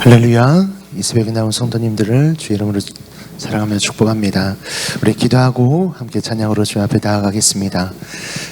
할렐루야. 이 새벽에 나온 성도님들을 주의 이름으로 사랑하며 축복합니다. 우리 기도하고 함께 찬양으로 주 앞에 나아가겠습니다.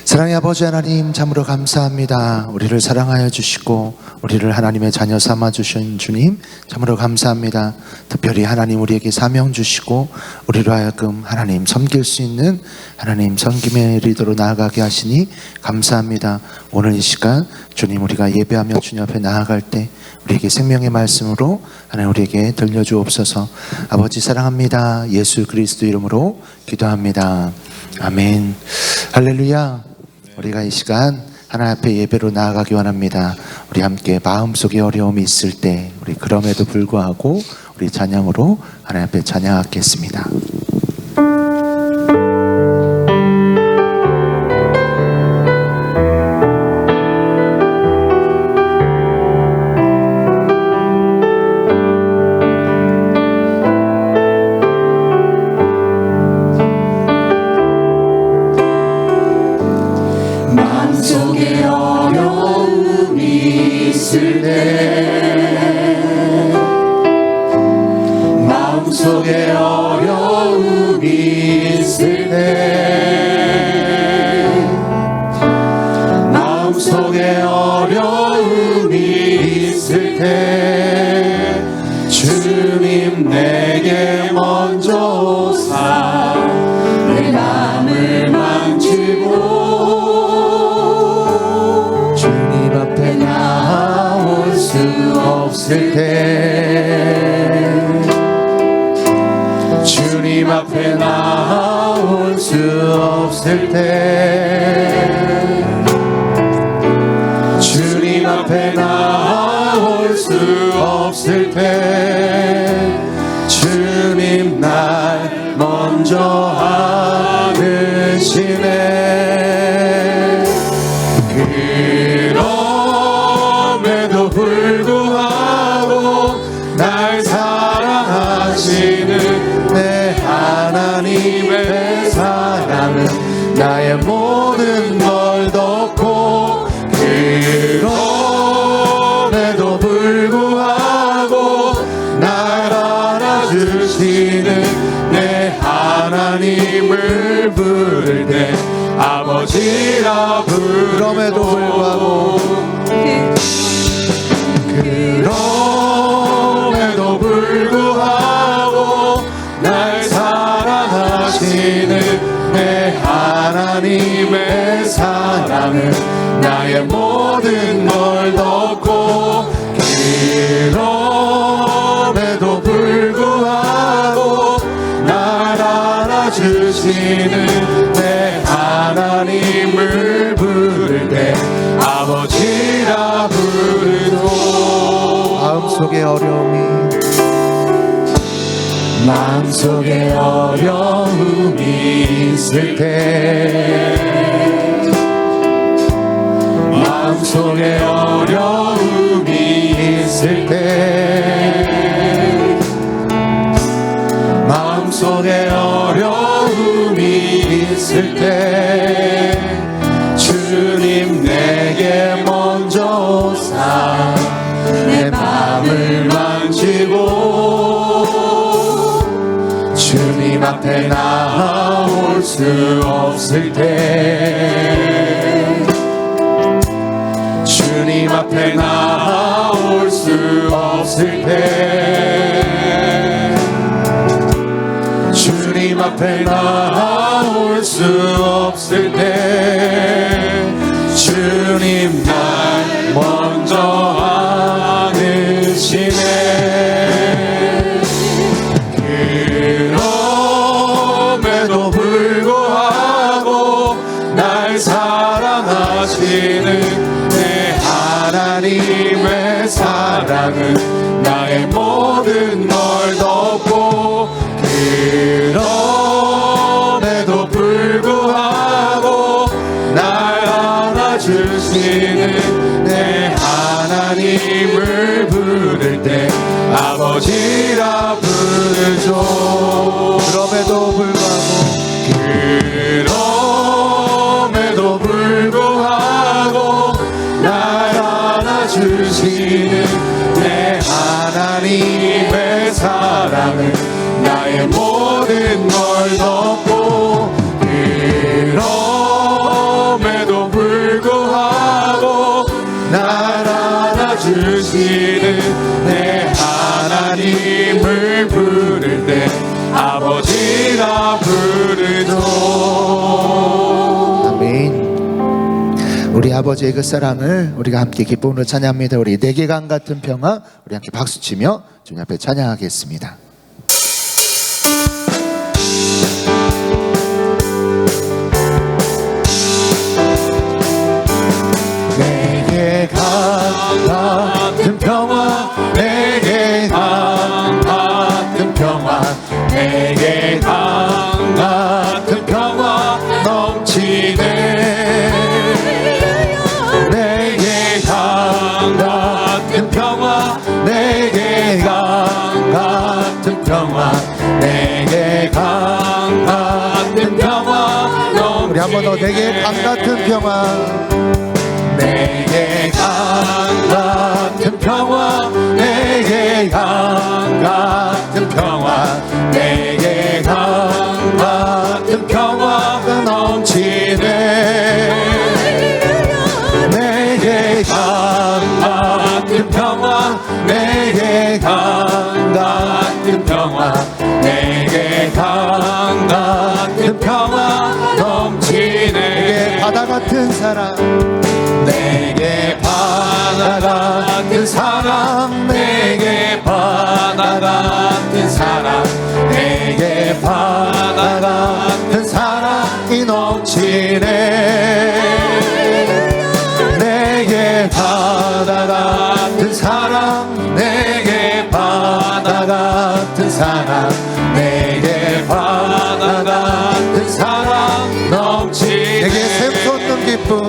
사랑의 아버지 하나님, 참으로 감사합니다. 우리를 사랑하여 주시고 우리를 하나님의 자녀 삼아 주신 주님, 참으로 감사합니다. 특별히 하나님 우리에게 사명 주시고 우리로 하여금 하나님 섬길 수 있는 하나님 섬김의 리더로 나아가게 하시니 감사합니다. 오늘 이 시간 주님, 우리가 예배하며 주님 앞에 나아갈 때 우리에게 생명의 말씀으로 하나님 우리에게 들려주옵소서. 아버지 사랑합니다. 예수 그리스도 이름으로 기도합니다. 아멘. 할렐루야. 우리가 이 시간 하나님 앞에 예배로 나아가기 원합니다. 우리 함께 마음속에 어려움이 있을 때 우리 그럼에도 불구하고 우리 찬양으로 하나님 앞에 찬양하겠습니다. 마음속에 어려움이 있을 때, 마음속에 어려움이 있을 때, 마음속에 어려움이 있을 때, 주님 내게 먼저 오사 내 마음을 만지고 없을 때, 주님 앞에 나올 수 없을 때, 주님 앞에 나올 수 없을 때, 주님 날 먼저 안으시네. 그럼에도 불구하고 날 사랑하시는 내 하나님의 사랑은 나의 모든 걸 덮고, 그럼에도 불구하고 날 알아주시는 내 하나님을 부를 때 아버지라 부름에도 불구하고, 그럼에도 불구하고 날 사랑하시는 내 하나님의 사랑은 나의 모든 걸 덮고, 그럼에도 불구하고 날 알아주시는 내 하나님을 부를 때 아버지라 부르고. 마음속에 어려움이 있을 때, 마음속에 어려움이 있을 때, 마음속에 어려움이 있을 때, 주님 내게 먼저 오사 내 마음을 만지고, 주님 앞에 나올 수 없을 때, 주님 앞에 나올 수 없을 때, 주님 앞에 나올 수 없을 때, 주님 날 먼저 안으시네. 그럼에도 불구하고 날 사랑하시는 내 하나님의 사랑은 나의 모든 걸 덮고, 그럼에도 불구하고 날 안아주시는 내 하나님을 부를 때 아버지라 부르죠. 그럼에도 불구하고 날 안아주시는 내 하나님 하나님의 사랑은 나의 모든 걸 덮고 그럼에도 불구하고 날 안아주시는 내 하나님을 부를 때 아버지라 부르죠. 아멘. 우리 아버지의 그 사랑을 우리가 함께 기쁨으로 찬양합니다. 우리 내게 강 같은 평화, 우리 함께 박수치며 주님 앞에 찬양하겠습니다. 내게 강 같은 평화, 내게 강 같은 평화, 내게 강 같은 평화 넘치네. 내게 강 같은 평화, 내게 강 같은 평화, 내게 강 같은 평화 넘치네. 우리 한 번 더 내게 강 같은 평화, 내게 강 같은 평화, 내게 강 같은 평화, 내게 강 같은 평화가 넘치네. 내게 강 같은 평화, 내게 강 같은 평화, 내게 강 같은 평화 넘치네. 내게 바다 같은 사랑, 내게 바다 같은 사랑, 내게 바다 같은 사랑, 내게 바다 같은 사랑이 넘치네. 내게 바다 같은 사랑, 내게 바다 같은 사랑, 내게 바다 같은 사랑 넘치네. 내게 샘솟는 기쁨,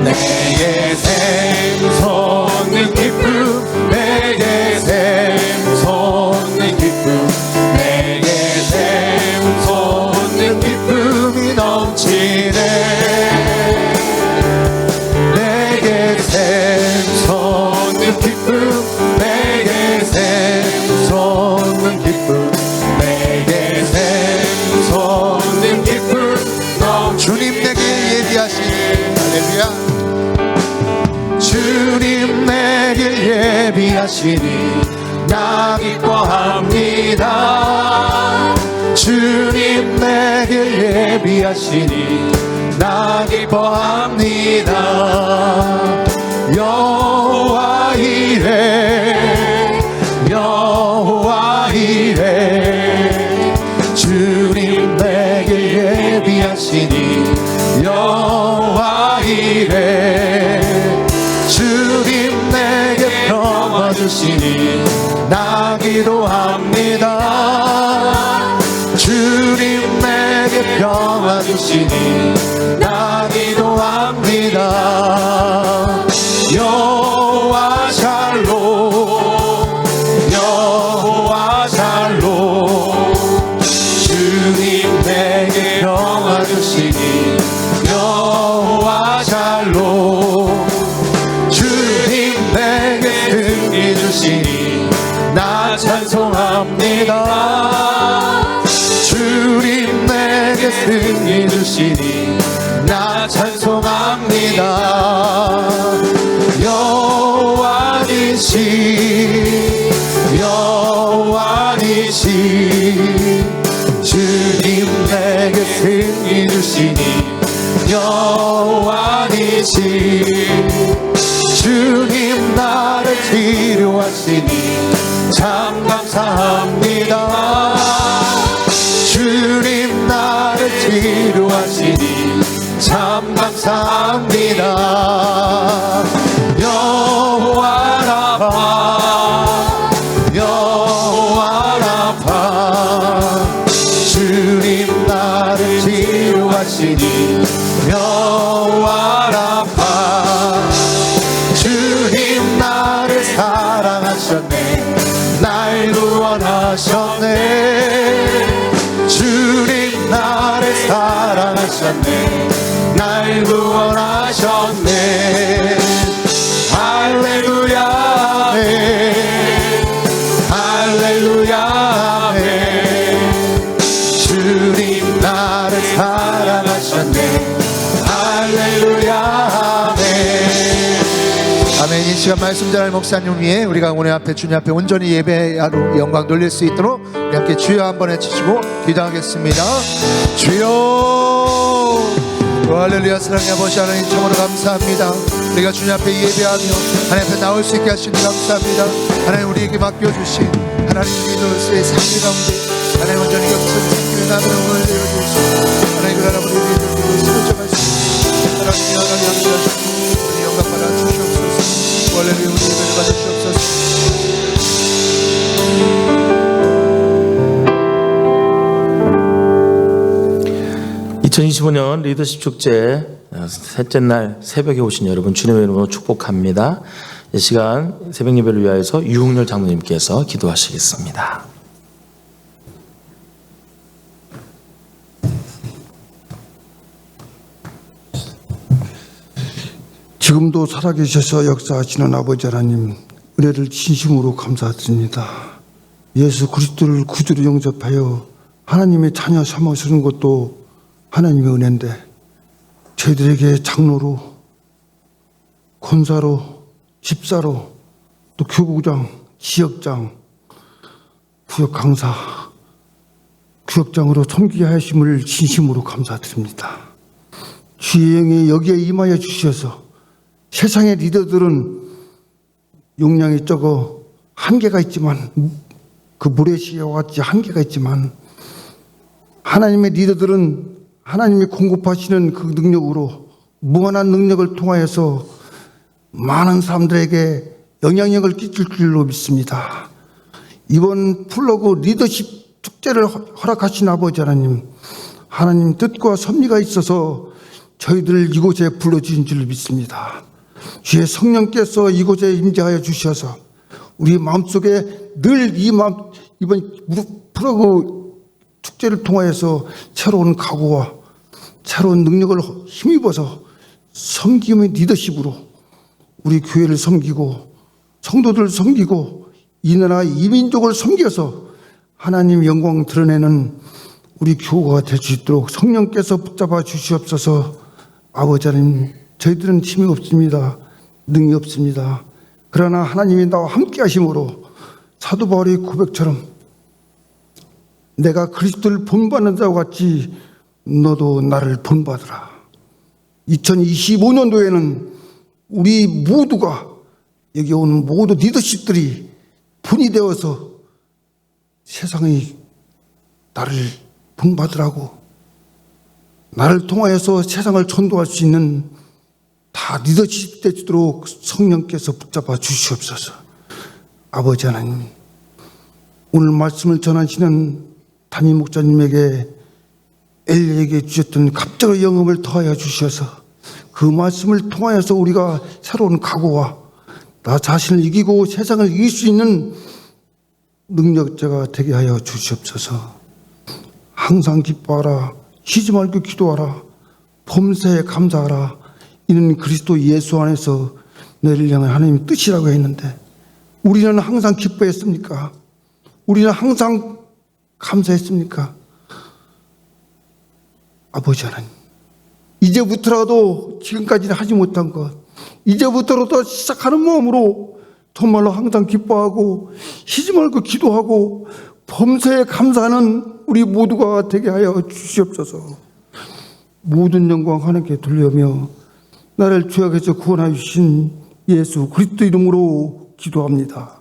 내게 샘솟는 기쁨, 내게 샘솟는 기쁨, 내게 샘솟는 기쁨이 넘치네. 내게 샘솟는 기쁨, 내게 샘솟는 기쁨, 내게 샘솟는 기쁨 넘치네. 주님 내게 예비하시니, 할렐루야. 주님 내게 예비하시니 나 기뻐합니다. 주님 내게 예비하시니 나 기뻐합니다. 여호와 이레, 여호와 이레. 주님 내게 예비하시니 여호와 이레. 주님 내게 평화 주시니 나 기도합니다. 주님 내게 평화 주시니 나 기도합니다. 여호와 샬롬, 여호와 샬롬. 주님 내게 평화 주시니 여호와 샬롬. 주님 내게 승리 주시니 나 찬송합니다. 주님 내게 승리 주시니 나 찬송합니다. 여호와 니시, 여호와 니시. 주님 내게 승리 주시니 여호와 니시. 주님 나를 치료하시니 참 감사합니다. 주님 나를 치료하시니 참 감사합니다. 여호와 라파, 여호와 라파. 주님 나를 치료하시니 여호와 라파. 주님 나를 사랑하셨네, 날 구원하셨네. 주님 나를 사랑하셨네, 날 구원하셨네. 할렐루야. 아멘. 이 시간 말씀 전할 목사님 위해 우리가 오늘 앞에 주님 앞에 온전히 예배하러 영광 돌릴 수 있도록 우리 함께 주여 한번 해주시고 기도하겠습니다. 주여, 할렐루야. 사랑의 아버지 하나님, 참으로 감사합니다. 우리가 주님 앞에 예배하며 하나님 앞에 나올 수 있게 하시니 감사합니다. 하나님, 우리에게 맡겨주신 하나님 믿음의 삶 가운데 하나님 온전히 격선 생기는 나무를 오늘 내려주시고 하나님, 그 하나님 우리의 믿음으로 쓰러져갈 수 있는 하나님이 하나님 함께 하시고 우리 영광 받아 주시옵소서. 원래 우리 예배를 받아 주시옵소서. 2025년 리더십 축제 셋째 날 새벽에 오신 여러분 주님의 이름으로 축복합니다. 이 시간 새벽 예배를 위하여서 유흥렬 장로님께서 기도하시겠습니다. 지금도 살아계셔서 역사하시는 아버지 하나님, 은혜를 진심으로 감사드립니다. 예수 그리스도를 구주로 영접하여 하나님의 자녀 삼으시는 것도 하나님의 은혜인데, 저희들에게 장로로, 권사로, 집사로, 또 교구장, 지역장, 구역 강사, 구역장으로 섬기게 하심을 진심으로 감사드립니다. 주의 영이 여기에 임하여 주셔서 세상의 리더들은 용량이 적어 한계가 있지만, 그 모래시와 같이 한계가 있지만, 하나님의 리더들은 하나님이 공급하시는 그 능력으로 무한한 능력을 통하여서 많은 사람들에게 영향력을 끼칠 줄로 믿습니다. 이번 플러그 리더십 축제를 허락하신 아버지 하나님, 하나님 뜻과 섭리가 있어서 저희들을 이곳에 불러주신 줄 믿습니다. 주의 성령께서 이곳에 임재하여 주셔서 우리 마음속에 늘 이번 플러그 축제를 통하여서 새로운 각오와 새로운 능력을 힘입어서 섬김의 리더십으로 우리 교회를 섬기고 성도들을 섬기고 이 나라 이민족을 섬겨서 하나님 영광 드러내는 우리 교우가 될 수 있도록 성령께서 붙잡아 주시옵소서. 아버지 하나님, 저희들은 힘이 없습니다. 능이 없습니다. 그러나 하나님이 나와 함께 하심으로 사도 바울의 고백처럼 내가 그리스도를 본받는 자와 같이 너도 나를 본받으라. 2025년도에는 우리 모두가, 여기 오는 모든 리더십들이 분이 되어서 세상이 나를 본받으라고, 나를 통하여서 세상을 전도할 수 있는 다 리더십 되도록 성령께서 붙잡아 주시옵소서. 아버지 하나님, 오늘 말씀을 전하시는 담임 목사님에게 엘리에게 주셨던 갑절의 영음을 더하여 주셔서 그 말씀을 통하여서 우리가 새로운 각오와 나 자신을 이기고 세상을 이길 수 있는 능력자가 되게 하여 주시옵소서. 항상 기뻐하라, 쉬지 말고 기도하라, 범사에 감사하라. 이는 그리스도 예수 안에서 너희를 향한 하나님의 뜻이라고 했는데, 우리는 항상 기뻐했습니까? 우리는 항상 감사했습니까? 아버지 하나님, 이제부터라도 지금까지는 하지 못한 것, 이제부터라도 시작하는 마음으로 정말로 항상 기뻐하고 쉬지 말고 기도하고 범사에 감사하는 우리 모두가 되게 하여 주시옵소서. 모든 영광 하나님께 돌려며 나를 죄악에서 구원하여 주신 예수 그리스도 이름으로 기도합니다.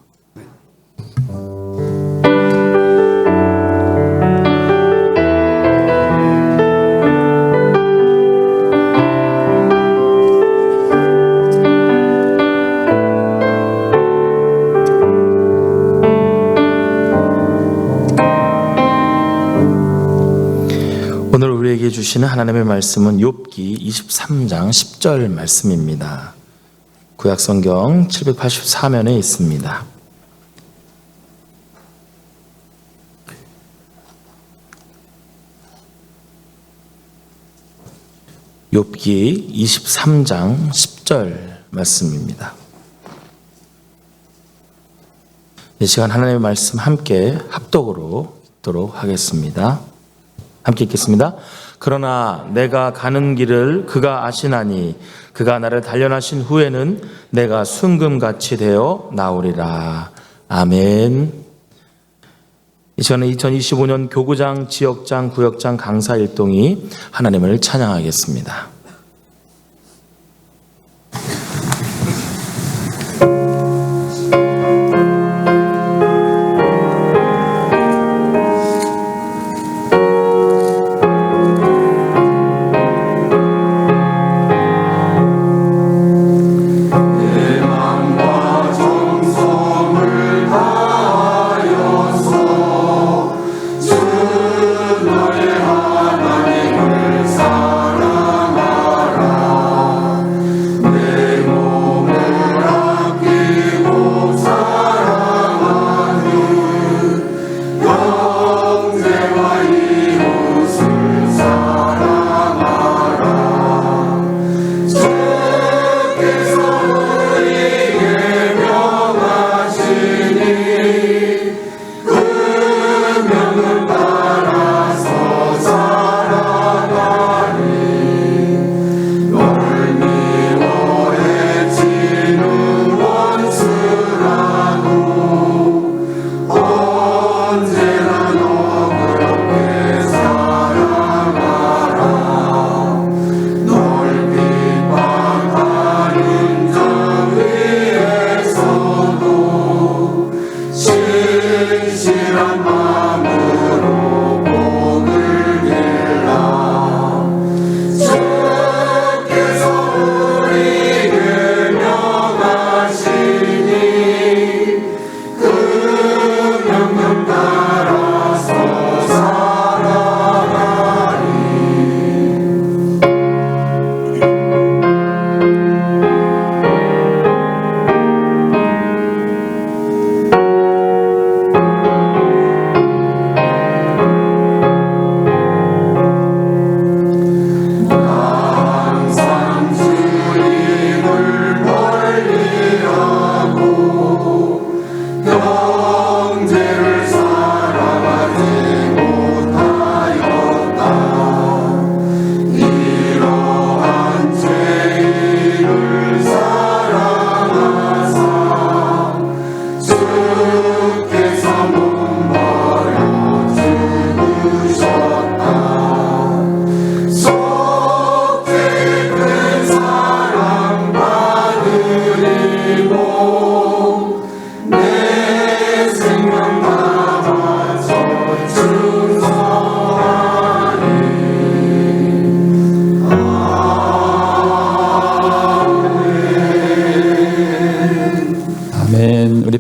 오늘 우리에게 주시는 하나님의 말씀은 욥기 23장 10절 말씀입니다. 구약성경 784면에 있습니다. 욥기 23장 10절 말씀입니다. 이 시간 하나님의 말씀 함께 합독으로 읽도록 하겠습니다. 함께 읽겠습니다. 그러나 내가 가는 길을 그가 아시나니 그가 나를 단련하신 후에는 내가 순금같이 되어 나오리라. 아멘. 이 시간에 2025년 교구장, 지역장, 구역장 강사 일동이 하나님을 찬양하겠습니다.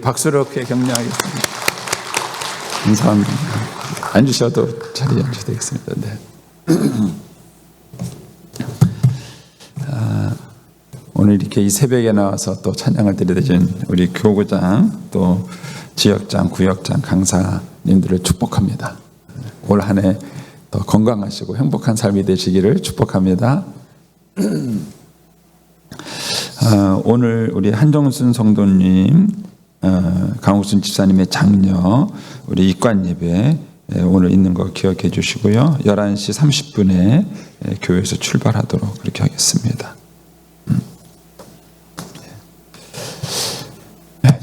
박수로 이렇게 격려하겠습니다. 감사합니다. 앉으셔도 자리에 앉으셔도 되겠습니다. 네. 오늘 이렇게 이 새벽에 나와서 또 찬양을 드려드린 우리 교구장 또 지역장, 구역장 강사님들을 축복합니다. 올 한 해 더 건강하시고 행복한 삶이 되시기를 축복합니다. 오늘 우리 한정순 성도님, 강옥순 집사님의 장녀 우리 입관 예배 오늘 있는 거 기억해 주시고요. 11시 30분에 교회에서 출발하도록 그렇게 하겠습니다.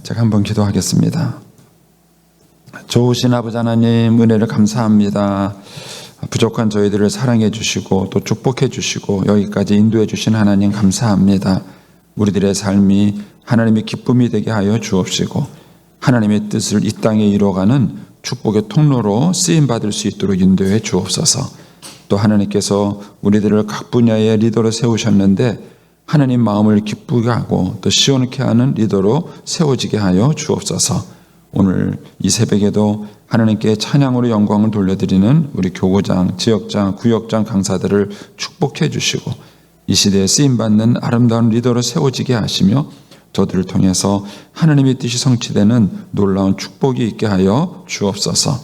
제가 한번 기도하겠습니다. 좋으신 아버지 하나님 은혜를 감사합니다. 부족한 저희들을 사랑해 주시고 또 축복해 주시고 여기까지 인도해 주신 하나님 감사합니다. 우리들의 삶이 하나님의 기쁨이 되게 하여 주옵시고 하나님의 뜻을 이 땅에 이루어가는 축복의 통로로 쓰임받을 수 있도록 인도해 주옵소서. 또 하나님께서 우리들을 각 분야의 리더로 세우셨는데 하나님 마음을 기쁘게 하고 또 시원케 하는 리더로 세워지게 하여 주옵소서. 오늘 이 새벽에도 하나님께 찬양으로 영광을 돌려드리는 우리 교구장, 지역장, 구역장 강사들을 축복해 주시고 이 시대에 쓰임받는 아름다운 리더로 세워지게 하시며 저들을 통해서 하나님의 뜻이 성취되는 놀라운 축복이 있게 하여 주옵소서.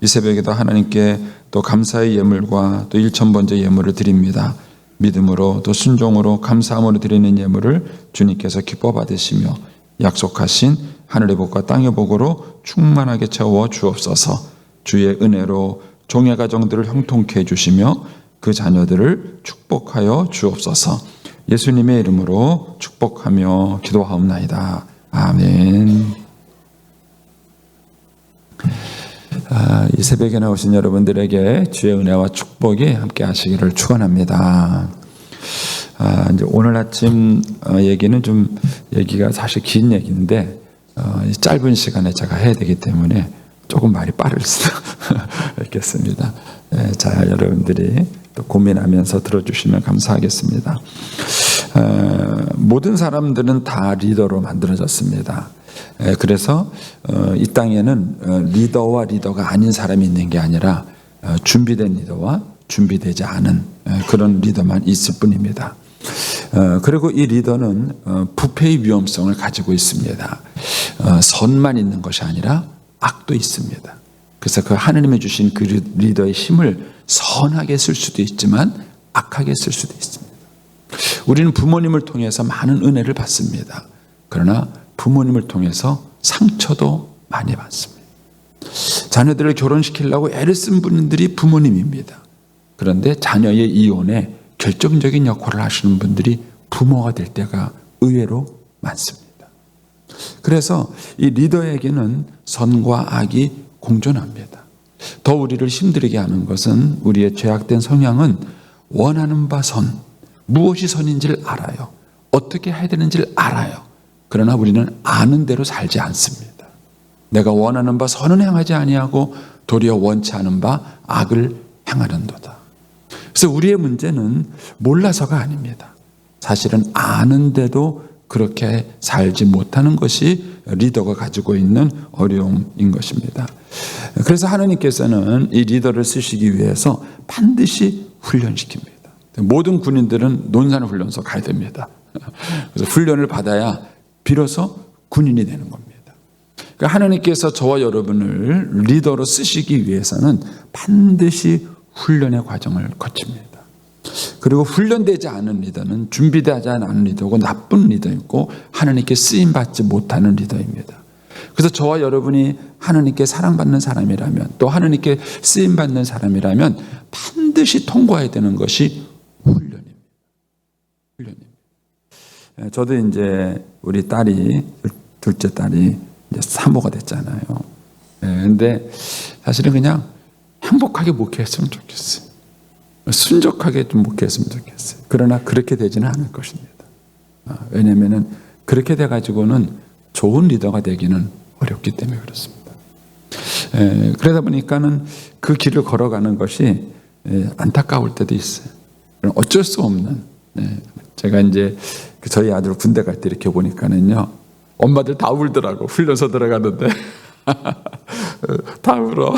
이 새벽에도 하나님께 또 감사의 예물과 또 1000번째 예물을 드립니다. 믿음으로 또 순종으로 감사함으로 드리는 예물을 주님께서 기뻐 받으시며 약속하신 하늘의 복과 땅의 복으로 충만하게 채워 주옵소서. 주의 은혜로 종의 가정들을 형통케 해주시며 그 자녀들을 축복하여 주옵소서. 예수님의 이름으로 축복하며 기도하옵나이다. 아멘. 이 새벽에 나오신 여러분들에게 주의 은혜와 축복이 함께 하시기를 축원합니다. 이제 오늘 아침 얘기는 좀 얘기가 사실 긴 얘기인데 짧은 시간에 제가 해야 되기 때문에 조금 말이 빠를 수도 있겠습니다. 자, 여러분들이 또 고민하면서 들어주시면 감사하겠습니다. 모든 사람들은 다 리더로 만들어졌습니다. 그래서 이 땅에는 리더와 리더가 아닌 사람이 있는 게 아니라 준비된 리더와 준비되지 않은 그런 리더만 있을 뿐입니다. 그리고 이 리더는 부패의 위험성을 가지고 있습니다. 선만 있는 것이 아니라 악도 있습니다. 그래서 그 하느님이 주신 그 리더의 힘을 선하게 쓸 수도 있지만 악하게 쓸 수도 있습니다. 우리는 부모님을 통해서 많은 은혜를 받습니다. 그러나 부모님을 통해서 상처도 많이 받습니다. 자녀들을 결혼시키려고 애를 쓴 분들이 부모님입니다. 그런데 자녀의 이혼에 결정적인 역할을 하시는 분들이 부모가 될 때가 의외로 많습니다. 그래서 이 리더에게는 선과 악이 공존합니다. 더 우리를 힘들게 하는 것은 우리의 죄악된 성향은 원하는 바 선, 무엇이 선인지를 알아요. 어떻게 해야 되는지를 알아요. 그러나 우리는 아는 대로 살지 않습니다. 내가 원하는 바 선은 행하지 아니하고 도리어 원치 않은 바 악을 행하는도다. 그래서 우리의 문제는 몰라서가 아닙니다. 사실은 아는데도 그렇게 살지 못하는 것이 리더가 가지고 있는 어려움인 것입니다. 그래서 하나님께서는 이 리더를 쓰시기 위해서 반드시 훈련시킵니다. 모든 군인들은 논산훈련소 가야 됩니다. 그래서 훈련을 받아야 비로소 군인이 되는 겁니다. 그러니까 하나님께서 저와 여러분을 리더로 쓰시기 위해서는 반드시 훈련의 과정을 거칩니다. 그리고 훈련되지 않은 리더는 준비되지 않은 리더고 나쁜 리더이고 하나님께 쓰임받지 못하는 리더입니다. 그래서 저와 여러분이 하나님께 사랑받는 사람이라면 또 하나님께 쓰임받는 사람이라면 반드시 통과해야 되는 것이 훈련입니다. 저도 이제 우리 딸이 둘째 딸이 이제 사모가 됐잖아요. 근데 사실은 그냥 행복하게 목회했으면 좋겠어요. 순적하게 좀 목회했으면 좋겠어요. 그러나 그렇게 되지는 않을 것입니다. 왜냐하면 그렇게 돼가지고는 좋은 리더가 되기는 어렵기 때문에 그렇습니다. 그러다 보니까는 그 길을 걸어가는 것이 안타까울 때도 있어요. 어쩔 수 없는. 제가 이제 저희 아들 군대 갈 때 이렇게 보니까는요, 엄마들 다 울더라고. 훈련소 들어가는데 다 울어.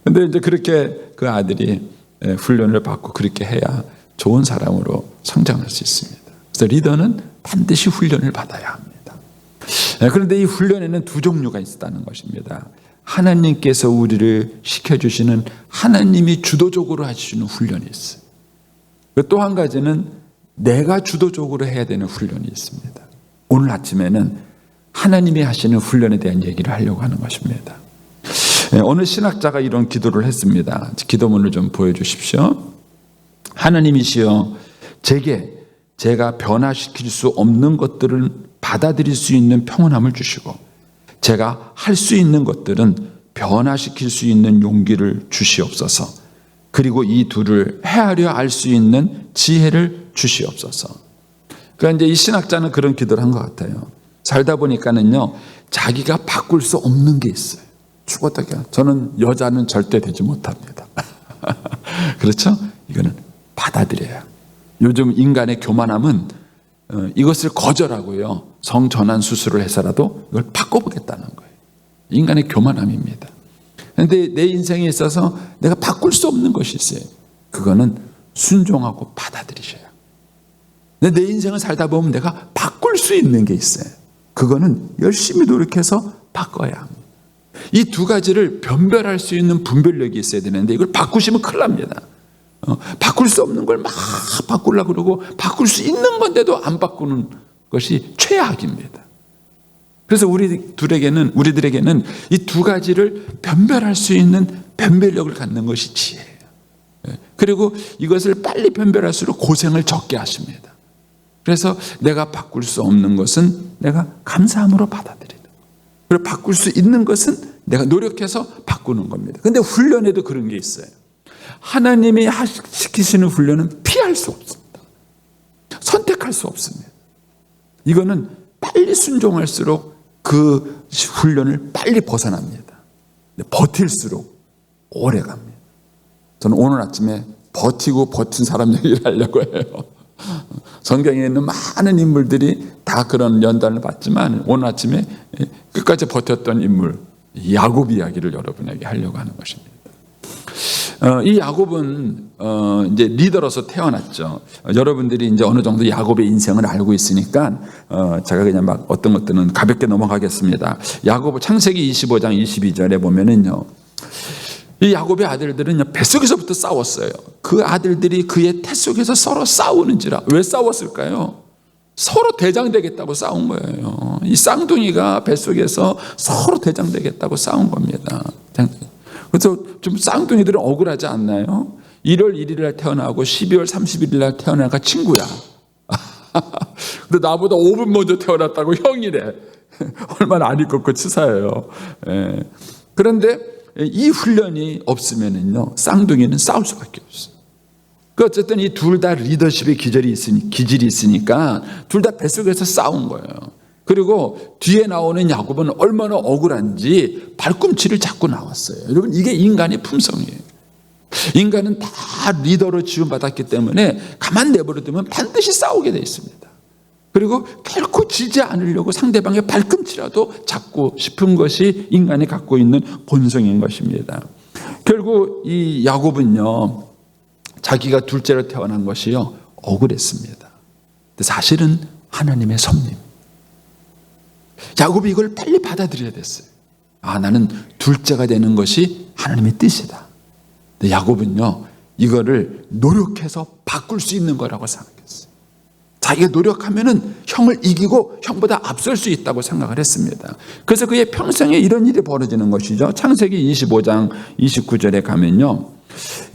근데 이제 그렇게 그 아들이 훈련을 받고 그렇게 해야 좋은 사람으로 성장할 수 있습니다. 그래서 리더는 반드시 훈련을 받아야 합니다. 그런데 이 훈련에는 두 종류가 있다는 것입니다. 하나님께서 우리를 시켜주시는 하나님이 주도적으로 하시는 훈련이 있어요. 또 한 가지는 내가 주도적으로 해야 되는 훈련이 있습니다. 오늘 아침에는 하나님이 하시는 훈련에 대한 얘기를 하려고 하는 것입니다. 어느 신학자가 이런 기도를 했습니다. 기도문을 좀 보여주십시오. 하나님이시여, 제가 변화시킬 수 없는 것들을 받아들일 수 있는 평온함을 주시고 제가 할 수 있는 것들은 변화시킬 수 있는 용기를 주시옵소서. 그리고 이 둘을 헤아려 알 수 있는 지혜를 주시옵소서. 그러니까 이제 이 신학자는 그런 기도를 한 것 같아요. 살다 보니까는요, 자기가 바꿀 수 없는 게 있어요. 죽었다가 저는 여자는 절대 되지 못합니다. 그렇죠? 이거는 받아들여야. 요즘 인간의 교만함은 이것을 거절하고요, 성전환 수술을 해서라도 이걸 바꿔보겠다는 거예요. 인간의 교만함입니다. 그런데 내 인생에 있어서 내가 바꿀 수 없는 것이 있어요. 그거는 순종하고 받아들이셔야. 근데 내 인생을 살다 보면 내가 바꿀 수 있는 게 있어요. 그거는 열심히 노력해서 바꿔야 합니다. 이 두 가지를 변별할 수 있는 분별력이 있어야 되는데 이걸 바꾸시면 큰일 납니다. 바꿀 수 없는 걸 막 바꾸려고 그러고 바꿀 수 있는 건데도 안 바꾸는 것이 최악입니다. 그래서 우리들에게는 이 두 가지를 변별할 수 있는 변별력을 갖는 것이 지혜예요. 그리고 이것을 빨리 변별할수록 고생을 적게 하십니다. 그래서 내가 바꿀 수 없는 것은 내가 감사함으로 받아들이는, 그리고 바꿀 수 있는 것은 내가 노력해서 바꾸는 겁니다. 근데 훈련에도 그런 게 있어요. 하나님이 시키시는 훈련은 피할 수 없습니다. 선택할 수 없습니다. 이거는 빨리 순종할수록 그 훈련을 빨리 벗어납니다. 버틸수록 오래 갑니다. 저는 오늘 아침에 버티고 버틴 사람 얘기를 하려고 해요. 성경에 있는 많은 인물들이 다 그런 연단을 받지만 오늘 아침에 끝까지 버텼던 인물 야곱 이야기를 여러분에게 하려고 하는 것입니다. 이 야곱은 이제 리더로서 태어났죠. 여러분들이 이제 어느 정도 야곱의 인생을 알고 있으니까 제가 그냥 막 어떤 것들은 가볍게 넘어가겠습니다. 야곱 창세기 25장 22절에 보면은요, 이 야곱의 아들들은 뱃속에서부터 싸웠어요. 그 아들들이 그의 태 속에서 서로 싸우는지라. 왜 싸웠을까요? 서로 대장되겠다고 싸운 거예요. 이 쌍둥이가 뱃속에서 서로 대장되겠다고 싸운 겁니다. 그래서 좀 쌍둥이들은 억울하지 않나요? 1월 1일 날 태어나고 12월 31일 날 태어나니까 친구야. 근데 나보다 5분 먼저 태어났다고 형이래. 얼마나 안 입고 치사해요. 그런데 이 훈련이 없으면은요, 쌍둥이는 싸울 수밖에 없어요. 어쨌든 이 둘 다 리더십의 기질이 있으니까 둘 다 뱃속에서 싸운 거예요. 그리고 뒤에 나오는 야곱은 얼마나 억울한지 발꿈치를 잡고 나왔어요. 여러분, 이게 인간의 품성이에요. 인간은 다 리더로 지원받았기 때문에 가만 내버려두면 반드시 싸우게 되어 있습니다. 그리고 결코 지지 않으려고 상대방의 발꿈치라도 잡고 싶은 것이 인간이 갖고 있는 본성인 것입니다. 결국 이 야곱은요, 자기가 둘째로 태어난 것이요, 억울했습니다. 근데 사실은 하나님의 섭리. 야곱이 이걸 빨리 받아들여야 됐어요. 나는 둘째가 되는 것이 하나님의 뜻이다. 근데 야곱은요, 이거를 노력해서 바꿀 수 있는 거라고 생각했어요. 자기가 노력하면은 형을 이기고 형보다 앞설 수 있다고 생각을 했습니다. 그래서 그의 평생에 이런 일이 벌어지는 것이죠. 창세기 25장 29절에 가면요,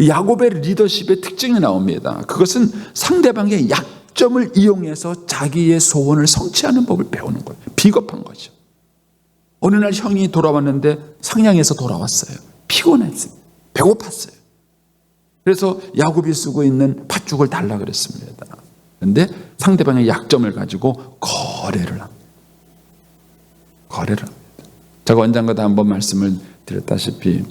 야곱의 리더십의 특징이 나옵니다. 그것은 상대방의 약점을 이용해서 자기의 소원을 성취하는 법을 배우는 거예요. 비겁한 거죠. 어느 날 형이 돌아왔는데 상냥해서 돌아왔어요. 피곤했어요. 배고팠어요. 그래서 야곱이 쓰고 있는 팥죽을 달라 그랬습니다. 그런데 상대방의 약점을 가지고 거래를 합니다. 거래를 합니다. 제가 언젠가도 한번 말씀을 드렸다시피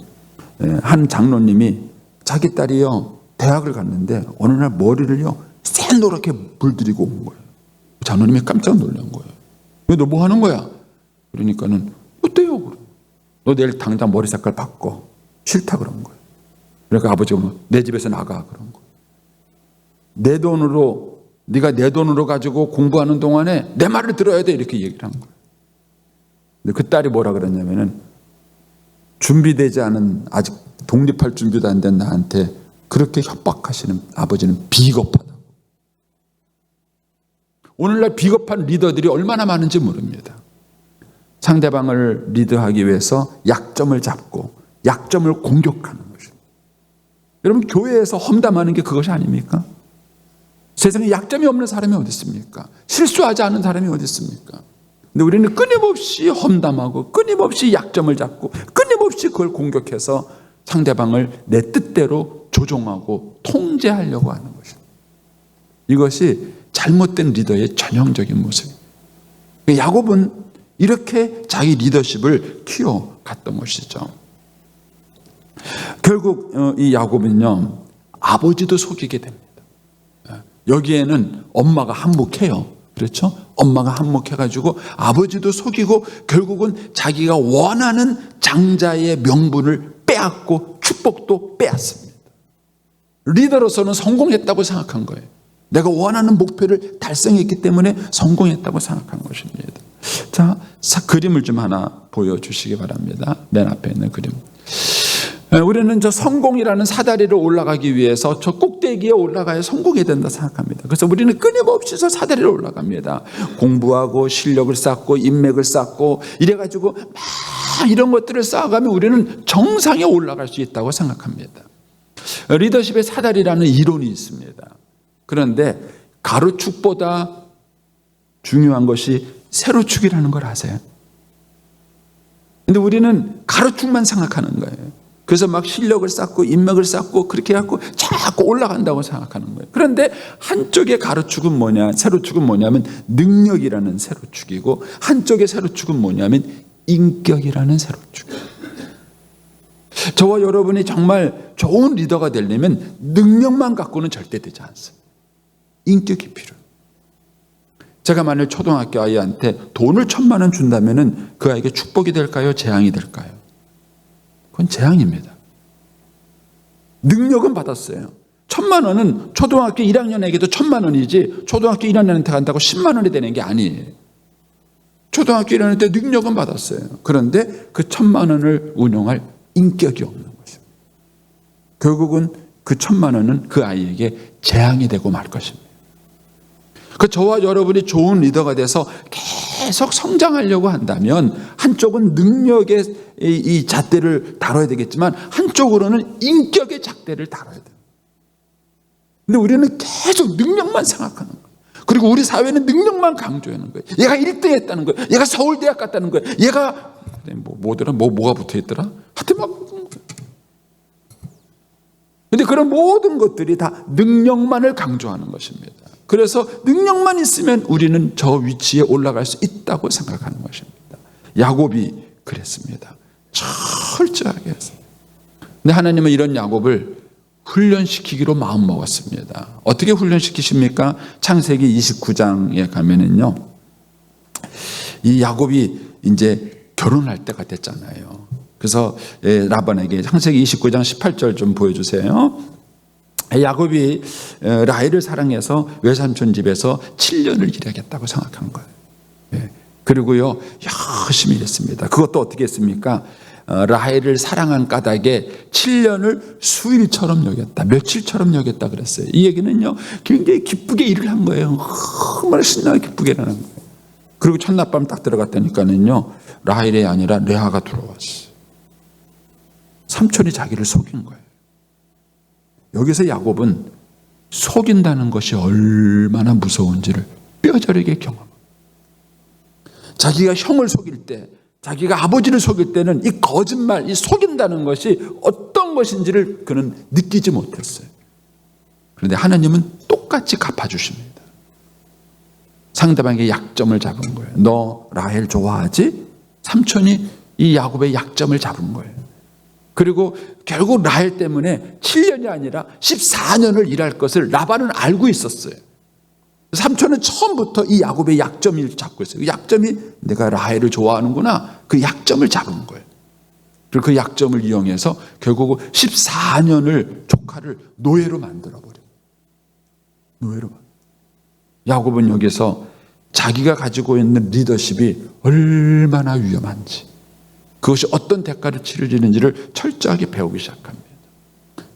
한 장로님이 자기 딸이요, 대학을 갔는데 어느 날 머리를요 새노랗게 물들이고 온 거예요. 장로님이 깜짝 놀란 거예요. 왜 너 뭐 하는 거야? 그러니까는 어때요? 너 내일 당장 머리 색깔 바꿔. 싫다 그런 거예요. 그러니까 아버지가 내 집에서 나가 그런 거예요. 내 돈으로, 네가 내 돈으로 가지고 공부하는 동안에 내 말을 들어야 돼, 이렇게 얘기를 한 거예요. 근데 그 딸이 뭐라 그랬냐면은, 준비되지 않은, 아직 독립할 준비도 안 된 나한테 그렇게 협박하시는 아버지는 비겁하다. 오늘날 비겁한 리더들이 얼마나 많은지 모릅니다. 상대방을 리드하기 위해서 약점을 잡고 약점을 공격하는 것입니다. 여러분, 교회에서 험담하는 게 그것이 아닙니까? 세상에 약점이 없는 사람이 어디 있습니까? 실수하지 않은 사람이 어디 있습니까? 근데 우리는 끊임없이 험담하고 끊임없이 약점을 잡고 끊임없이 그걸 공격해서 상대방을 내 뜻대로 조종하고 통제하려고 하는 것입니다. 이것이 잘못된 리더의 전형적인 모습입니다. 야곱은 이렇게 자기 리더십을 키워갔던 것이죠. 결국 이 야곱은요, 아버지도 속이게 됩니다. 여기에는 엄마가 한몫해요. 그렇죠? 엄마가 한몫해가지고 아버지도 속이고 결국은 자기가 원하는 장자의 명분을 빼앗고 축복도 빼앗습니다. 리더로서는 성공했다고 생각한 거예요. 내가 원하는 목표를 달성했기 때문에 성공했다고 생각한 것입니다. 자, 그림을 좀 하나 보여주시기 바랍니다. 맨 앞에 있는 그림. 우리는 저 성공이라는 사다리를 올라가기 위해서 저 꼭대기에 올라가야 성공해야 된다 생각합니다. 그래서 우리는 끊임없이 저 사다리를 올라갑니다. 공부하고 실력을 쌓고 인맥을 쌓고 이래가지고 막 이런 것들을 쌓아가면 우리는 정상에 올라갈 수 있다고 생각합니다. 리더십의 사다리라는 이론이 있습니다. 그런데 가로축보다 중요한 것이 세로축이라는 걸 아세요? 근데 우리는 가로축만 생각하는 거예요. 그래서 막 실력을 쌓고 인맥을 쌓고 그렇게 해갖고 자꾸 올라간다고 생각하는 거예요. 그런데 한쪽의 가로축은 뭐냐, 세로축은 뭐냐면 능력이라는 세로축이고, 한쪽의 세로축은 뭐냐면 인격이라는 세로축이에요. 저와 여러분이 정말 좋은 리더가 되려면 능력만 갖고는 절대 되지 않습니다. 인격이 필요해요. 제가 만일 초등학교 아이한테 돈을 1,000만 원 준다면 그 아이에게 축복이 될까요? 재앙이 될까요? 그건 재앙입니다. 능력은 받았어요. 1,000만 원은 초등학교 1학년에게도 1,000만 원이지 초등학교 1학년한테 간다고 10만 원이 되는 게 아니에요. 초등학교 1학년 때 능력은 받았어요. 그런데 그 1,000만 원을 운용할 인격이 없는 것입니다. 결국은 그 1,000만 원은 그 아이에게 재앙이 되고 말 것입니다. 그 저와 여러분이 좋은 리더가 돼서 계속 성장하려고 한다면 한쪽은 능력의 이 잣대를 다뤄야 되겠지만 한쪽으로는 인격의 잣대를 다뤄야 돼요. 근데 우리는 계속 능력만 생각하는 거예요. 그리고 우리 사회는 능력만 강조하는 거예요. 얘가 1등 했다는 거예요. 얘가 서울대학 갔다는 거예요. 얘가 뭐가 붙어있더라? 하여튼 막. 근데 그런 모든 것들이 다 능력만을 강조하는 것입니다. 그래서 능력만 있으면 우리는 저 위치에 올라갈 수 있다고 생각하는 것입니다. 야곱이 그랬습니다. 철저하게 했습니다. 근데 하나님은 이런 야곱을 훈련시키기로 마음먹었습니다. 어떻게 훈련시키십니까? 창세기 29장에 가면은요, 이 야곱이 이제 결혼할 때가 됐잖아요. 그래서 라반에게 창세기 29장 18절 좀 보여주세요. 야곱이 라헬을 사랑해서 외삼촌 집에서 7년을 일하겠다고 생각한 거예요. 그리고요, 열심히 일했습니다. 그것도 어떻게 했습니까? 라헬을 사랑한 까닭에 7년을 수일처럼 여겼다, 며칠처럼 여겼다 그랬어요. 이 얘기는요, 굉장히 기쁘게 일을 한 거예요. 얼마나 신나게 기쁘게 일하는 거예요. 그리고 첫날밤 딱 들어갔다니까는요, 라헬이 아니라 레아가 들어왔어요. 삼촌이 자기를 속인 거예요. 여기서 야곱은 속인다는 것이 얼마나 무서운지를 뼈저리게 경험합니다. 자기가 형을 속일 때, 자기가 아버지를 속일 때는 이 거짓말, 이 속인다는 것이 어떤 것인지를 그는 느끼지 못했어요. 그런데 하나님은 똑같이 갚아주십니다. 상대방의 약점을 잡은 거예요. 너 라헬 좋아하지? 삼촌이 이 야곱의 약점을 잡은 거예요. 그리고 결국 라헬 때문에 7년이 아니라 14년을 일할 것을 라반은 알고 있었어요. 삼촌은 처음부터 이 야곱의 약점을 잡고 있어요. 그 약점이 내가 라헬을 좋아하는구나. 그 약점을 잡은 거예요. 그리고 그 약점을 이용해서 결국 14년을 조카를 노예로 만들어버려요. 노예로. 야곱은 여기서 자기가 가지고 있는 리더십이 얼마나 위험한지, 그것이 어떤 대가를 치러지는지를 철저하게 배우기 시작합니다.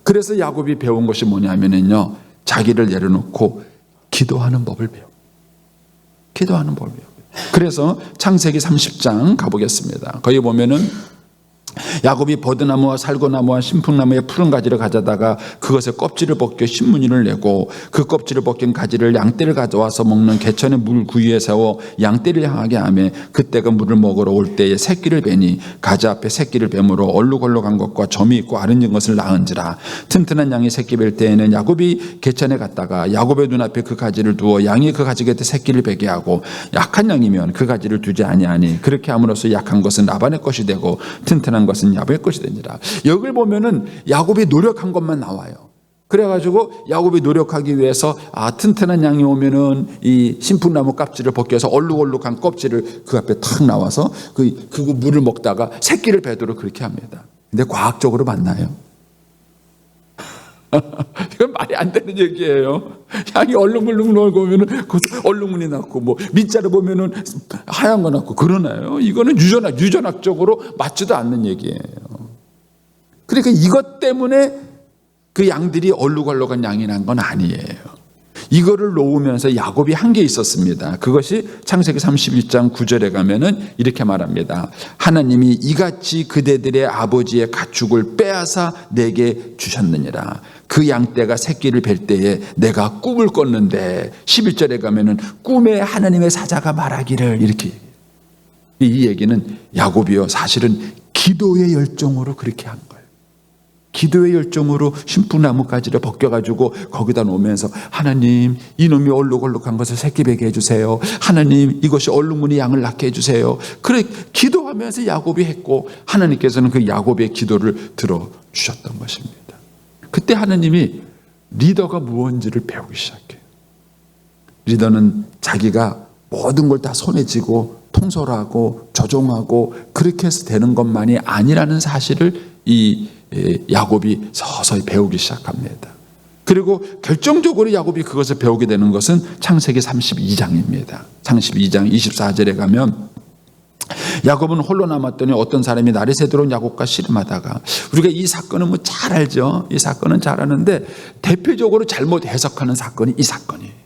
그래서 야곱이 배운 것이 뭐냐면요, 자기를 내려놓고 기도하는 법을 배워요. 기도하는 법을 배워요. 그래서 창세기 30장 가보겠습니다. 거기 보면은 야곱이 버드나무와 살고나무와 신풍나무의 푸른 가지를 가져다가 그것의 껍질을 벗겨 신문이를 내고 그 껍질을 벗긴 가지를 양떼를 가져와서 먹는 개천의 물 구유에 세워 양떼를 향하게 하며 그때가 물을 먹으러 올 때에 새끼를 베니 가지 앞에 새끼를 뱀으로 얼룩얼룩한 것과 점이 있고 아른진 것을 낳은지라. 튼튼한 양이 새끼 뵐 때에는 야곱이 개천에 갔다가 야곱의 눈앞에 그 가지를 두어 양이 그 가지 곁에 새끼를 베게 하고 약한 양이면 그 가지를 두지 아니하니 그렇게 함으로써 약한 것은 라반의 것이 되고 튼튼한 것은 야곱의 것이 되니라. 여기를 보면은 야곱이 노력한 것만 나와요. 그래가지고 야곱이 노력하기 위해서 튼튼한 양이 오면은 이 신풍나무 껍질을 벗겨서 얼룩얼룩한 껍질을 그 앞에 탁 나와서 그 물을 먹다가 새끼를 베도록 그렇게 합니다. 근데 과학적으로 맞나요? 이건 말이 안 되는 얘기예요. 양이 얼룩물룩 놀고 오면은 얼룩무늬 났고 뭐 밑자를 보면은 하얀 거 났고 그러나요? 이거는 유전학적으로 맞지도 않는 얘기예요. 그러니까 이것 때문에 그 양들이 얼룩얼룩한 양이 난 건 아니에요. 이거를 놓으면서 야곱이 한 게 있었습니다. 그것이 창세기 31장 9절에 가면은 이렇게 말합니다. 하나님이 이같이 그대들의 아버지의 가축을 빼앗아 내게 주셨느니라. 그 양떼가 새끼를 뵐 때에 내가 꿈을 꿨는데 11절에 가면은 꿈에 하나님의 사자가 말하기를 이렇게 이 얘기는 야곱이요 사실은 기도의 열정으로 그렇게 한 거예요. 기도의 열정으로 신풍나무가지를 벗겨가지고 거기다 놓으면서 하나님 이놈이 얼룩얼룩한 것을 새끼 베게 해주세요. 하나님 이것이 얼룩무늬 양을 낳게 해주세요. 그래 기도하면서 야곱이 했고 하나님께서는 그 야곱의 기도를 들어주셨던 것입니다. 그때 하나님이 리더가 무언지를 배우기 시작해요. 리더는 자기가 모든 걸 다 손에 쥐고 통솔하고 조종하고 그렇게 해서 되는 것만이 아니라는 사실을 이 야곱이 서서히 배우기 시작합니다. 그리고 결정적으로 야곱이 그것을 배우게 되는 것은 창세기 32장입니다. 창세기 32장 24절에 가면 야곱은 홀로 남았더니 어떤 사람이 날이 새도록 야곱과 씨름하다가 우리가 이 사건은 뭐 잘 알죠. 이 사건은 잘 아는데 대표적으로 잘못 해석하는 사건이 이 사건이에요.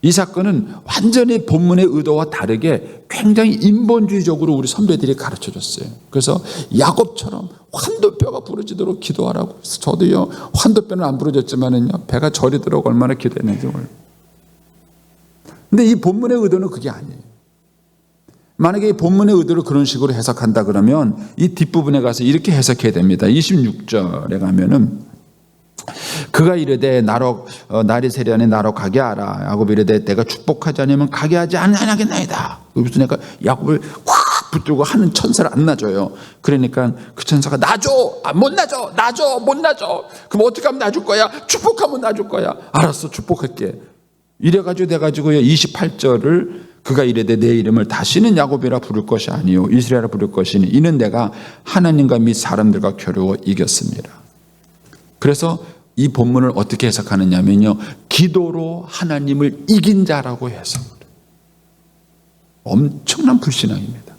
이 사건은 완전히 본문의 의도와 다르게 굉장히 인본주의적으로 우리 선배들이 가르쳐줬어요. 그래서 야곱처럼 환도뼈가 부러지도록 기도하라고. 저도요 환도뼈는 안 부러졌지만은요 배가 저리도록 얼마나 기도했는지 몰라요. 근데 이 본문의 의도는 그게 아니에요. 만약에 이 본문의 의도를 그런 식으로 해석한다 그러면 이 뒷부분에 가서 이렇게 해석해야 됩니다. 26절에 가면은 그가 이르되 날이 세려니 나로 가게 하라. 야곱이 이르되 내가 축복하지 않으면 가게 하지 아니하겠나이다. 그래서 내가 야곱을 확 붙들고 하는 천사를 안 놔줘요. 그러니까 그 천사가 놔줘. 못 놔줘. 놔줘. 못 놔줘. 그럼 어떻게 하면 놔줄 거야? 축복하면 놔줄 거야. 알았어. 축복할게. 이래가지고 돼가지고요 28절을 그가 이르되 내 이름을 다시는 야곱이라 부를 것이 아니요 이스라엘이라 부를 것이니 이는 내가 하나님과 및 사람들과 겨루어 이겼습니다. 그래서 이 본문을 어떻게 해석하느냐면요 기도로 하나님을 이긴 자라고 해석을 해요. 엄청난 불신앙입니다.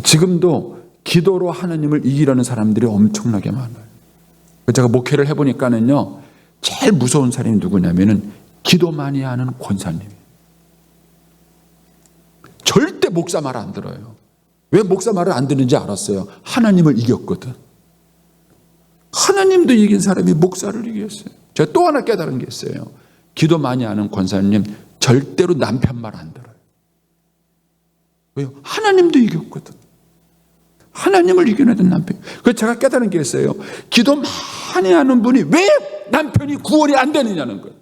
지금도 기도로 하나님을 이기려는 사람들이 엄청나게 많아요. 제가 목회를 해보니까는요 제일 무서운 사람이 누구냐면은 기도 많이 하는 권사님이에요. 절대 목사 말 안 들어요. 왜 목사 말을 안 듣는지 알았어요. 하나님을 이겼거든. 하나님도 이긴 사람이 목사를 이겼어요. 제가 또 하나 깨달은 게 있어요. 기도 많이 하는 권사님 절대로 남편 말 안 들어요. 왜요? 하나님도 이겼거든. 하나님을 이겨내던 남편. 그래서 제가 깨달은 게 있어요. 기도 많이 하는 분이 왜 남편이 구원이 안 되느냐는 거예요.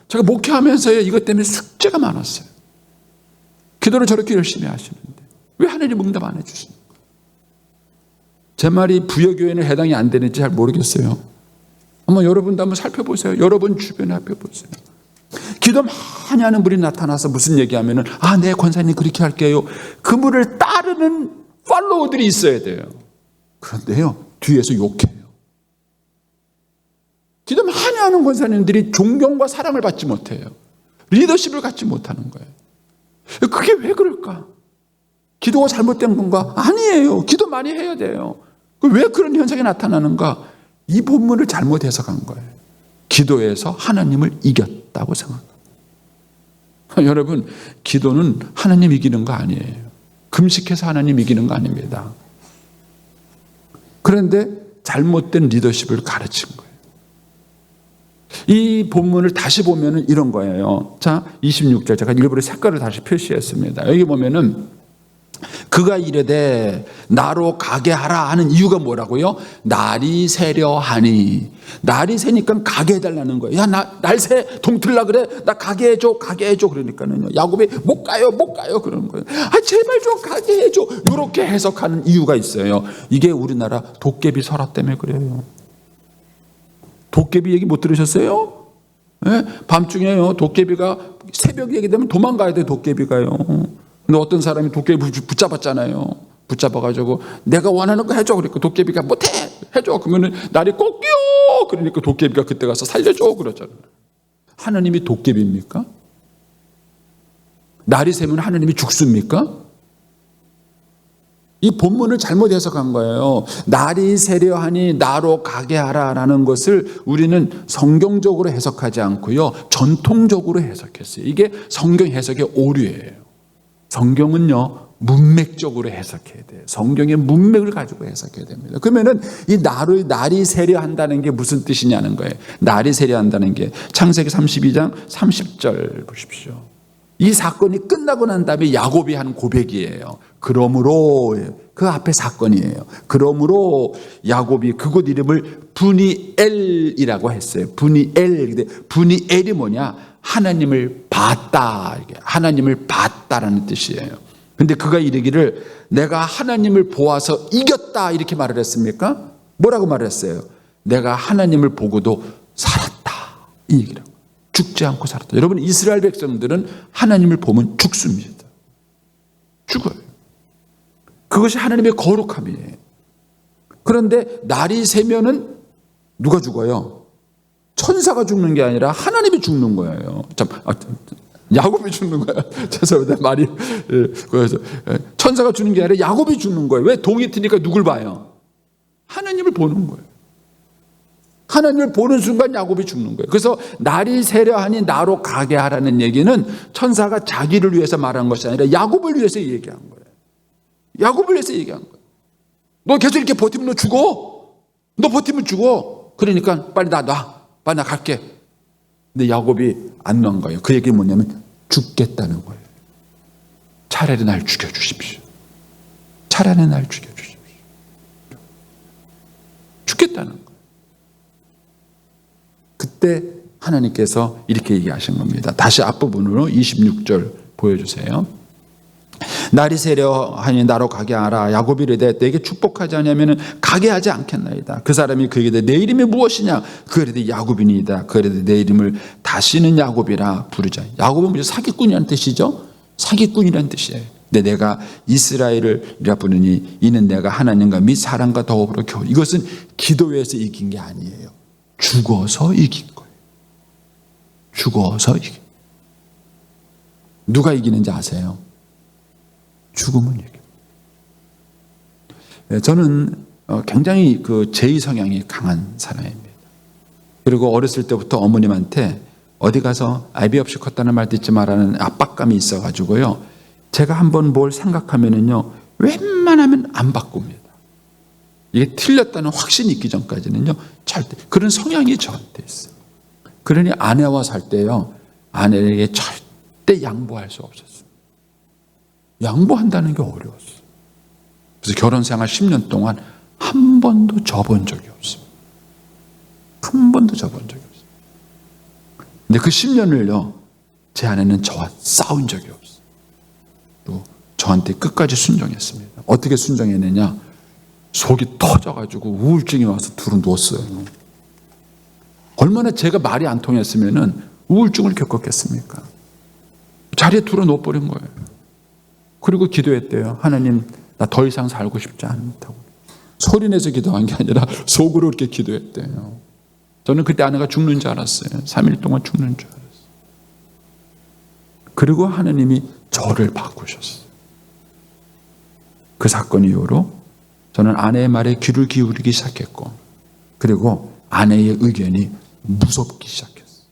제가 목회하면서요 이것 때문에 숙제가 많았어요. 기도를 저렇게 열심히 하시는데 왜 하나님 응답 안 해주십니까? 제 말이 부여교회는 해당이 안 되는지 잘 모르겠어요. 한번 여러분도 한번 살펴보세요. 여러분 주변에 살펴보세요. 기도 많이 하는 분이 나타나서 무슨 얘기하면은 네 권사님 그렇게 할게요. 그분을 따르는 팔로워들이 있어야 돼요. 그런데요 뒤에서 욕해요. 기도 많이 하는 권사님들이 존경과 사랑을 받지 못해요. 리더십을 갖지 못하는 거예요. 그게 왜 그럴까? 기도가 잘못된 건가? 아니에요. 기도 많이 해야 돼요. 왜 그런 현상이 나타나는가? 이 본문을 잘못 해석한 거예요. 기도에서 하나님을 이겼다고 생각합니다. 여러분, 기도는 하나님 이기는 거 아니에요. 금식해서 하나님 이기는 거 아닙니다. 그런데 잘못된 리더십을 가르친 거예요. 이 본문을 다시 보면은 이런 거예요. 자, 26절 제가 일부러 색깔을 다시 표시했습니다. 여기 보면은 그가 이르되 나로 가게 하라 하는 이유가 뭐라고요? 날이 새려 하니. 날이 새니까 가게 해달라는 거예요. 야, 날 새 동틀라 그래? 나 가게 해줘, 가게 해줘. 그러니까는요. 야곱이 못 가요, 못 가요. 그러는 거예요. 제발 좀 가게 해줘. 이렇게 해석하는 이유가 있어요. 이게 우리나라 도깨비 설화 때문에 그래요. 도깨비 얘기 못 들으셨어요? 네? 밤중에요. 도깨비가 새벽 얘기 되면 도망가야 돼, 도깨비가요. 근데 어떤 사람이 도깨비 붙잡았잖아요. 붙잡아가지고 내가 원하는 거 해줘. 그러니까 도깨비가 못해. 해줘. 그러면은 날이 꼭 끼워. 그러니까 도깨비가 그때 가서 살려줘. 그러잖아요. 하나님이 도깨비입니까? 날이 새면 하나님이 죽습니까? 이 본문을 잘못 해석한 거예요. 날이 새려 하니 나로 가게 하라라는 것을 우리는 성경적으로 해석하지 않고요. 전통적으로 해석했어요. 이게 성경 해석의 오류예요. 성경은요. 문맥적으로 해석해야 돼요. 성경의 문맥을 가지고 해석해야 됩니다. 그러면은 이 날이 세려한다는 게 무슨 뜻이냐는 거예요. 날이 세려한다는 게 창세기 32장 30절 보십시오. 이 사건이 끝나고 난 다음에 야곱이 하는 고백이에요. 그러므로, 그 앞에 사건이에요. 그러므로 야곱이 그곳 이름을 브니엘이라고 했어요. 브니엘. 브니엘이 뭐냐? 하나님을 봤다. 하나님을 봤다라는 뜻이에요. 근데 그가 이르기를 내가 하나님을 보아서 이겼다 이렇게 말을 했습니까? 뭐라고 말을 했어요? 내가 하나님을 보고도 살았다. 이 얘기라고. 죽지 않고 살았다. 여러분, 이스라엘 백성들은 하나님을 보면 죽습니다. 죽어요. 그것이 하나님의 거룩함이에요. 그런데 날이 새면은 누가 죽어요? 천사가 죽는 게 아니라 하나님이 죽는 거예요. 야곱이 죽는 거예요. 죄송합니다. 말이. 그래서 천사가 죽는 게 아니라 야곱이 죽는 거예요. 왜? 동이 트니까 누굴 봐요? 하나님을 보는 거예요. 하나님을 보는 순간 야곱이 죽는 거예요. 그래서 날이 세려하니 나로 가게 하라는 얘기는 천사가 자기를 위해서 말한 것이 아니라 야곱을 위해서 얘기한 거예요. 야곱을 위해서 얘기한 거예요. 너 계속 이렇게 버티면 너 죽어. 너 버티면 죽어. 그러니까 빨리 나 갈게. 근데 야곱이 안 난 거예요. 그 얘기는 뭐냐면 죽겠다는 거예요. 차라리 날 죽여주십시오. 차라리 날 죽여주십시오. 죽겠다는 거예요. 그때 하나님께서 이렇게 얘기하신 겁니다. 다시 앞부분으로 26절 보여주세요. 날이 세려하니 나로 가게 하라. 야곱이 이르되 내게 축복하지 아니하면 가게 하지 않겠나이다. 그 사람이 그에게 내 이름이 무엇이냐? 그 이르되 야곱이니이다. 그 이르되 내 이름을 다시는 야곱이라 부르자. 야곱은 무슨 사기꾼이라는 뜻이죠? 사기꾼이라는 뜻이에요. 근데 내가 이스라엘이라 부르니 이는 내가 하나님과 및 사람과 더불어 겨우. 이것은 기도에서 이긴 게 아니에요. 죽어서 이긴 거예요. 죽어서 이긴. 누가 이기는지 아세요? 죽음은 이깁니다. 저는 굉장히 그 제의 성향이 강한 사람입니다. 그리고 어렸을 때부터 어머님한테 어디 가서 아이비 없이 컸다는 말 듣지 마라는 압박감이 있어가지고요. 제가 한번 뭘 생각하면은요, 웬만하면 안 바꿉니다. 이게 틀렸다는 확신이 있기 전까지는요, 절대. 그런 성향이 저한테 있어요. 그러니 아내와 살 때요, 아내에게 절대 양보할 수 없었어요. 양보한다는 게 어려웠어요. 그래서 결혼 생활 10년 동안 한 번도 져본 적이 없습니다. 한 번도 져본 적이 없어요. 근데 그 10년을요, 제 아내는 저와 싸운 적이 없어요. 또 저한테 끝까지 순종했습니다. 어떻게 순종했느냐? 속이 터져가지고 우울증이 와서 둘은 누웠어요. 얼마나 제가 말이 안 통했으면은 우울증을 겪었겠습니까? 자리에 둘어 누워버린 거예요. 그리고 기도했대요. 하나님, 나 더 이상 살고 싶지 않다고. 소리내서 기도한 게 아니라 속으로 이렇게 기도했대요. 저는 그때 아내가 죽는 줄 알았어요. 3일 동안 죽는 줄 알았어요. 그리고 하나님이 저를 바꾸셨어요. 그 사건 이후로 저는 아내의 말에 귀를 기울이기 시작했고, 그리고 아내의 의견이 무섭기 시작했어요.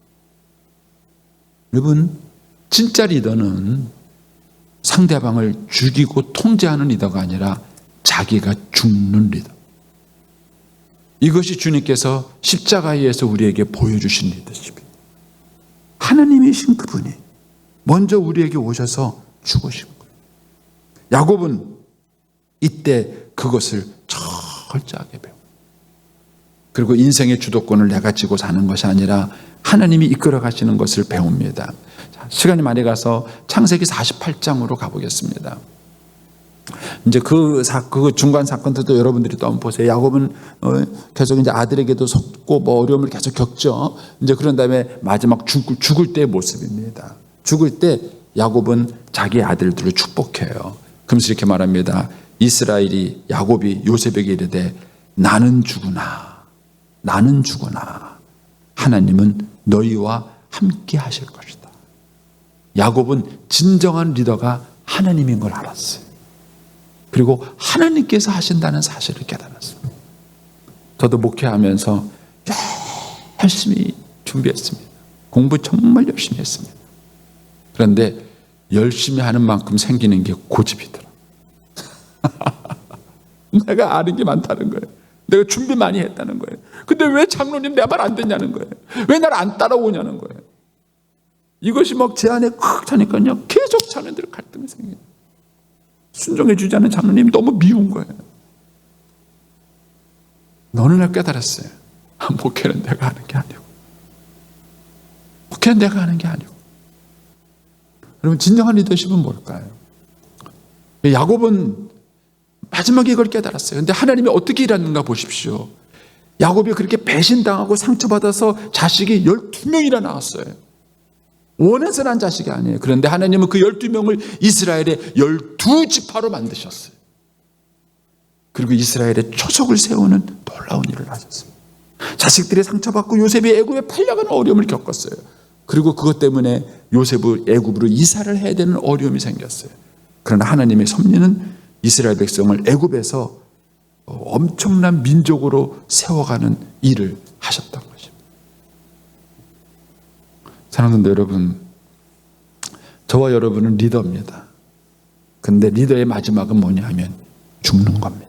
여러분, 진짜 리더는 상대방을 죽이고 통제하는 리더가 아니라 자기가 죽는 리더. 이것이 주님께서 십자가에서 우리에게 보여주신 리더십입니다. 하나님이신 그분이 먼저 우리에게 오셔서 죽으신 거예요. 야곱은 이때 그것을 철저하게 배워. 그리고 인생의 주도권을 내가 쥐고 사는 것이 아니라 하나님이 이끌어 가시는 것을 배웁니다. 시간이 많이 가서 창세기 48장으로 가보겠습니다. 이제 그 중간 사건들도 여러분들이 또 한번 보세요. 야곱은 계속 이제 아들에게도 속고 뭐 어려움을 계속 겪죠. 이제 그런 다음에 마지막 죽을 때의 모습입니다. 죽을 때 야곱은 자기 아들들을 축복해요. 그러면서 이렇게 말합니다. 이스라엘이 야곱이 요셉에게 이르되 나는 죽으나 하나님은 너희와 함께 하실 것이다. 야곱은 진정한 리더가 하나님인 걸 알았어요. 그리고 하나님께서 하신다는 사실을 깨달았습니다. 저도 목회하면서 열심히 준비했습니다. 공부 정말 열심히 했습니다. 그런데 열심히 하는 만큼 생기는 게 고집이더라고요. 내가 아는 게 많다는 거예요. 내가 준비 많이 했다는 거예요. 근데 왜 장로님 내 말 안 듣냐는 거예요. 왜 날 안 따라오냐는 거예요. 이것이 막 제 안에 콱 차니까요. 계속 자녀들 갈등이 생겨요. 순종해 주지 않은 장로님이 너무 미운 거예요. 너는 날 깨달았어요. 목회는 내가 하는 게 아니고. 목회는 내가 하는 게 아니고. 여러분, 진정한 리더십은 뭘까요? 야곱은 마지막에 이걸 깨달았어요. 근데 하나님이 어떻게 일하는가 보십시오. 야곱이 그렇게 배신당하고 상처받아서 자식이 12명이나 나왔어요. 원해서 난 자식이 아니에요. 그런데 하나님은 그 12명을 이스라엘의 12지파로 만드셨어요. 그리고 이스라엘의 초석을 세우는 놀라운 일을 하셨습니다. 자식들이 상처받고 요셉이 애굽에 팔려가는 어려움을 겪었어요. 그리고 그것 때문에 요셉을 애굽으로 이사를 해야 되는 어려움이 생겼어요. 그러나 하나님의 섭리는 이스라엘 백성을 애굽에서 엄청난 민족으로 세워가는 일을 하셨던 것입니다. 사랑하는 여러분, 저와 여러분은 리더입니다. 근데 리더의 마지막은 뭐냐 하면 죽는 겁니다.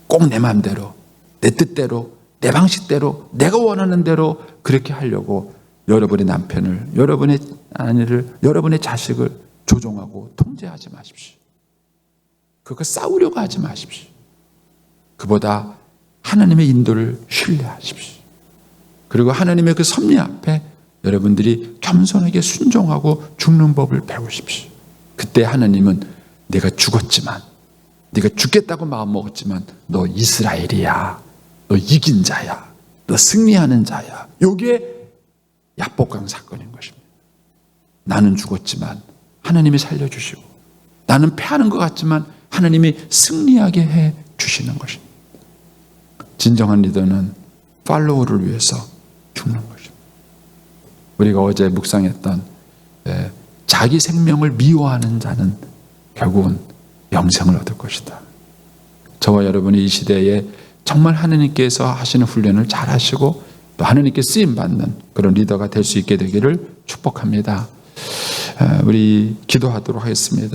꼭 내 마음대로, 내 뜻대로, 내 방식대로, 내가 원하는 대로 그렇게 하려고 여러분의 남편을, 여러분의 아내를, 여러분의 자식을 조종하고 통제하지 마십시오. 그거 싸우려고 하지 마십시오. 그보다 하나님의 인도를 신뢰하십시오. 그리고 하나님의 그 섭리 앞에 여러분들이 겸손하게 순종하고 죽는 법을 배우십시오. 그때 하나님은 내가 죽었지만, 네가 죽겠다고 마음먹었지만 너 이스라엘이야. 너 이긴 자야. 너 승리하는 자야. 이게 야복강 사건인 것입니다. 나는 죽었지만 하나님이 살려주시고, 나는 패하는 것 같지만 하나님이 승리하게 해 주시는 것입니다. 진정한 리더는 팔로워를 위해서 죽는 것입니다. 우리가 어제 묵상했던 자기 생명을 미워하는 자는 결국은 영생을 얻을 것이다. 저와 여러분이 이 시대에 정말 하나님께서 하시는 훈련을 잘 하시고 또 하나님께 쓰임받는 그런 리더가 될 수 있게 되기를 축복합니다. 우리 기도하도록 하겠습니다.